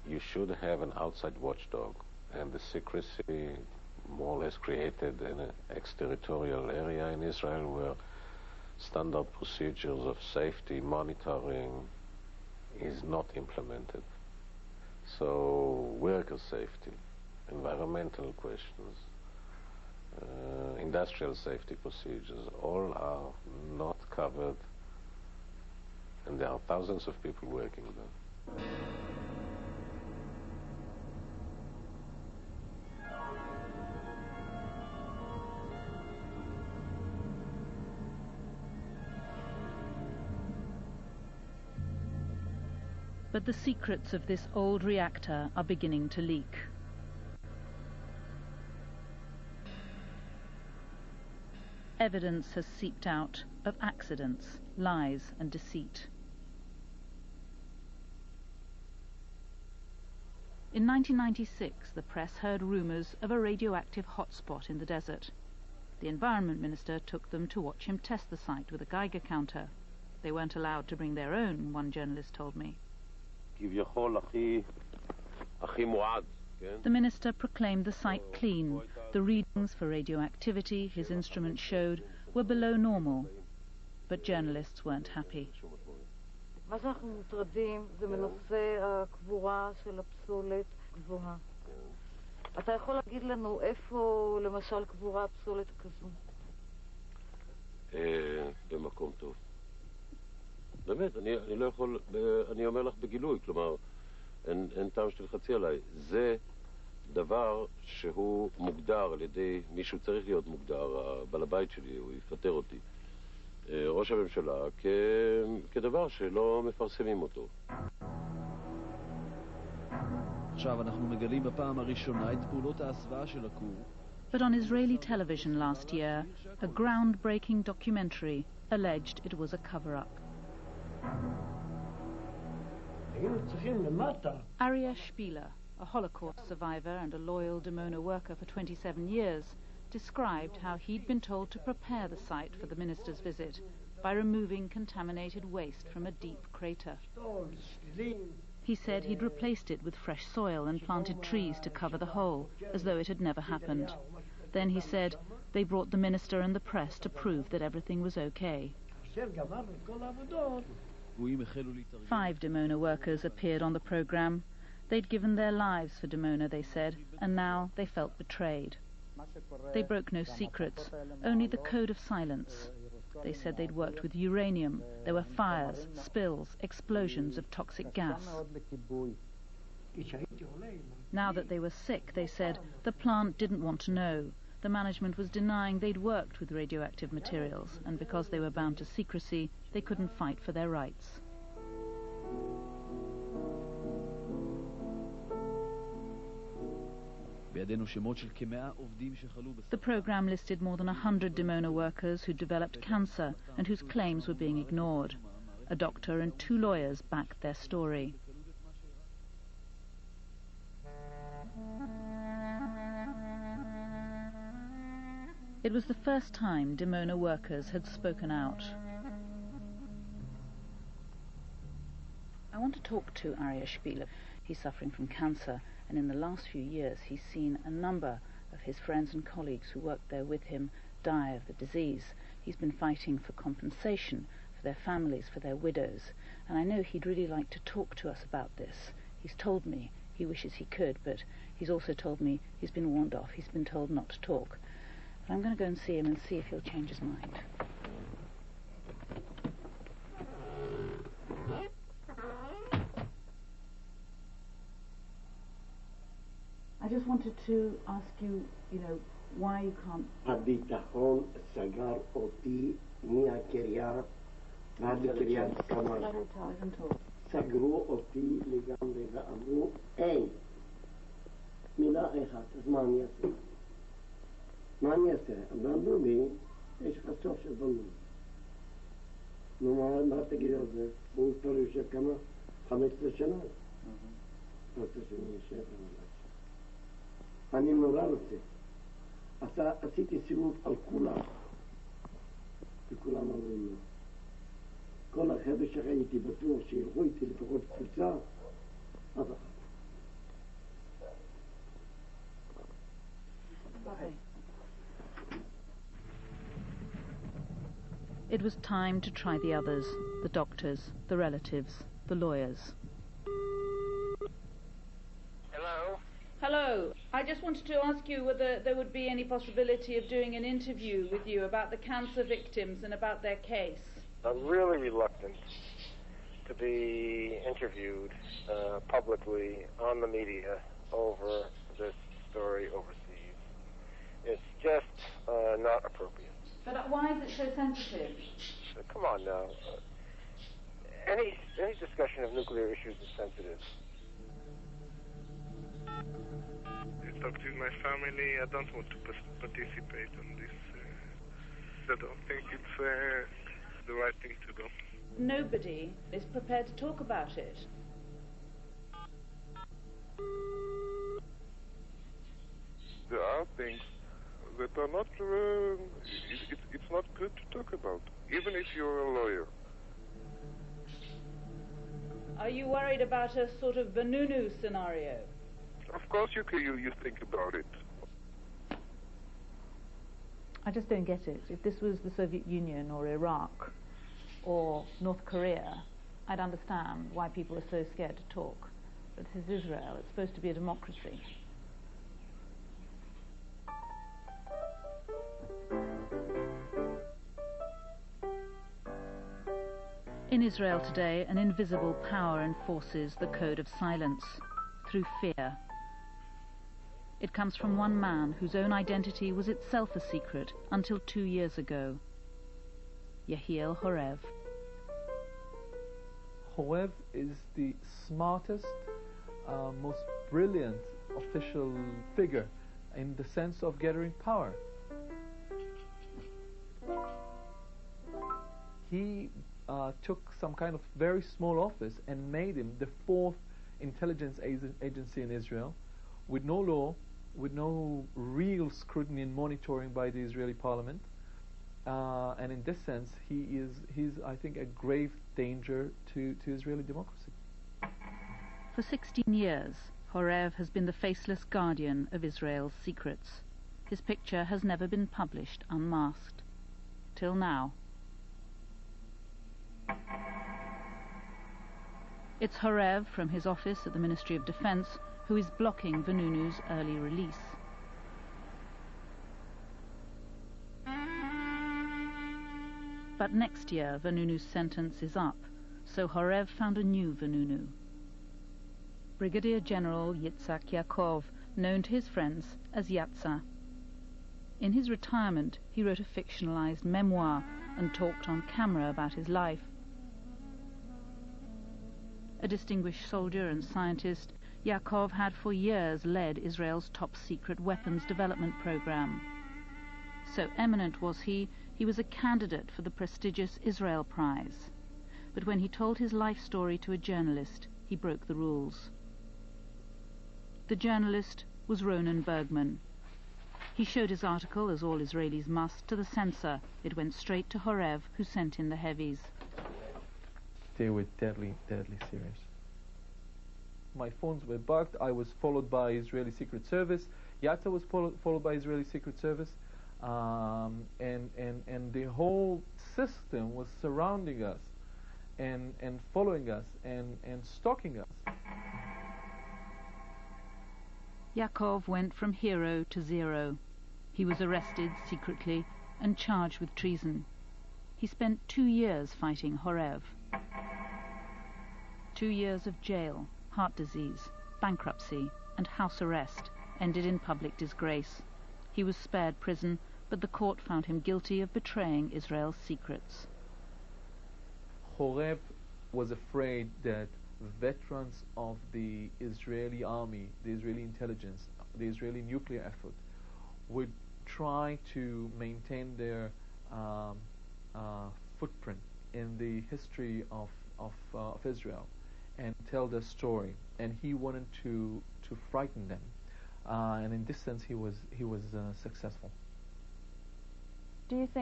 you should have an outside watchdog, and the secrecy more or less created in an exterritorial area in Israel where standard procedures of safety monitoring is not implemented. So worker safety, environmental questions, industrial safety procedures, all are not covered, and there are thousands of people working there. But the secrets of this old reactor are beginning to leak. Evidence has seeped out of accidents, lies and deceit. In 1996, the press heard rumours of a radioactive hotspot in the desert. The Environment Minister took them to watch him test the site with a Geiger counter. They weren't allowed to bring their own, one journalist told me. The minister proclaimed the site clean. The readings for radioactivity his instrument showed were below normal. But journalists weren't happy. אתה יכול להגיד לנו איפה למשל קבורה פסולת כזו? במקום טוב. באמת, אני לא יכול, אני אומר לך בגילוי, כלומר, אין טעם שתלחצי עליי. זה דבר שהוא מוגדר על ידי מישהו צריך להיות מוגדר, בעל הבית שלי, הוא יפטר אותי. ראש הממשלה כדבר שלא מפרסמים אותו. עכשיו אנחנו מגלים בפעם הראשונה את פעולות ההסוואה של הכור. But on Israeli television last year, a groundbreaking documentary alleged it was a cover-up. Aryeh Spieler, a Holocaust survivor and a loyal Dimona worker for 27 years, described how he'd been told to prepare the site for the minister's visit by removing contaminated waste from a deep crater. He said he'd replaced it with fresh soil and planted trees to cover the hole, as though it had never happened. Then he said they brought the minister and the press to prove that everything was okay. 5 Dimona workers appeared on the program. They'd given their lives for Dimona, they said, and now they felt betrayed. They broke no secrets, only the code of silence. They said they'd worked with uranium. There were fires, spills, explosions of toxic gas. Now that they were sick, they said the plant didn't want to know. The management was denying they'd worked with radioactive materials, and because they were bound to secrecy, they couldn't fight for their rights. The program listed more than 100 Dimona workers who developed cancer and whose claims were being ignored. A doctor and 2 lawyers backed their story. It was the first time Dimona workers had spoken out. I want to talk to Aryeh Spieler. He's suffering from cancer, and in the last few years he's seen a number of his friends and colleagues who worked there with him die of the disease. He's been fighting for compensation for their families, for their widows, and I know he'd really like to talk to us about this. He's told me he wishes he could, but he's also told me he's been warned off. He's been told not to talk. But I'm going to go and see him and see if he'll change his mind. I just wanted to ask you, why you can't... הביטחון סגר אותי מהקריה ועד לקריית כמאל. סגרו אותי לגמרי ואמרו, אין. מילה אחת, אז מה אני אעשה? מה אני אעשה? אמרו לי, יש לך סוף של בנות. נו, מה תגיד על זה? הוא כבר יושב כמה? 15 שנה. רוצה שאני יושב אני נורא רוצה. עשיתי סיבוב על כולם. וכולם אמרו לו. כל החבר'ה שהייתי בטוח שילכו איתי לפחות קבוצה, אף אחד. It was time to try the others, the doctors, the relatives, the lawyers. Hello? Hello. I just wanted to ask you whether there would be any possibility of doing an interview with you about the cancer victims and about their case. I'm really reluctant to be interviewed publicly on the media over this story overseas. It's just not appropriate. But why is it so sensitive? Come on now. Any discussion of nuclear issues is sensitive. I talked with my family. I don't want to participate on this. I don't think it's the right thing to do. Nobody is prepared to talk about it. There are things that are not, it's not good to talk about, even if you're a lawyer. Are you worried about a sort of Vanunu scenario? Of course you think about it. I just don't get it. If this was the Soviet Union or Iraq or North Korea, I'd understand why people are so scared to talk. But this is Israel. It's supposed to be a democracy. In Israel today, an invisible power enforces the code of silence through fear. It comes from one man whose own identity was itself a secret until 2 years ago. Yehiel Horev. Horev is the smartest, most brilliant official figure in the sense of gathering power. He took some kind of very small office and made him the 4th intelligence agency in Israel, with no law, with no real scrutiny and monitoring by the Israeli parliament. And in this sense, he's I think a grave danger to Israeli democracy. For 16 years, Horev has been the faceless guardian of Israel's secrets. His picture has never been published unmasked. Till now. It's Horev from his office at the Ministry of Defense who is blocking Vanunu's early release. But next year, Vanunu's sentence is up, so Horev found a new Vanunu. Brigadier General Yitzhak Yaakov, known to his friends as Yatza. In his retirement, he wrote a fictionalized memoir and talked on camera about his life. A distinguished soldier and scientist, Yaakov had for years led Israel's top-secret weapons development program. So eminent was he was a candidate for the prestigious Israel Prize. But when he told his life story to a journalist, he broke the rules. The journalist was Ronan Bergman. He showed his article, as all Israelis must, to the censor. It went straight to Horev, who sent in the heavies. They were deadly, deadly serious. My phones were bugged. I was followed by Israeli Secret Service. Yatza was followed by Israeli Secret Service. And the whole system was surrounding us and following us and stalking us. Yaakov went from hero to zero. He was arrested secretly and charged with treason. He spent 2 years fighting Horev. 2 years of jail, heart disease, bankruptcy, and house arrest ended in public disgrace. He was spared prison, but the court found him guilty of betraying Israel's secrets. Horev was afraid that veterans of the Israeli army, the Israeli intelligence, the Israeli nuclear effort would try to maintain their footprint in the history of Israel and tell their story, and he wanted to frighten them, and in this sense he was successful. Do you think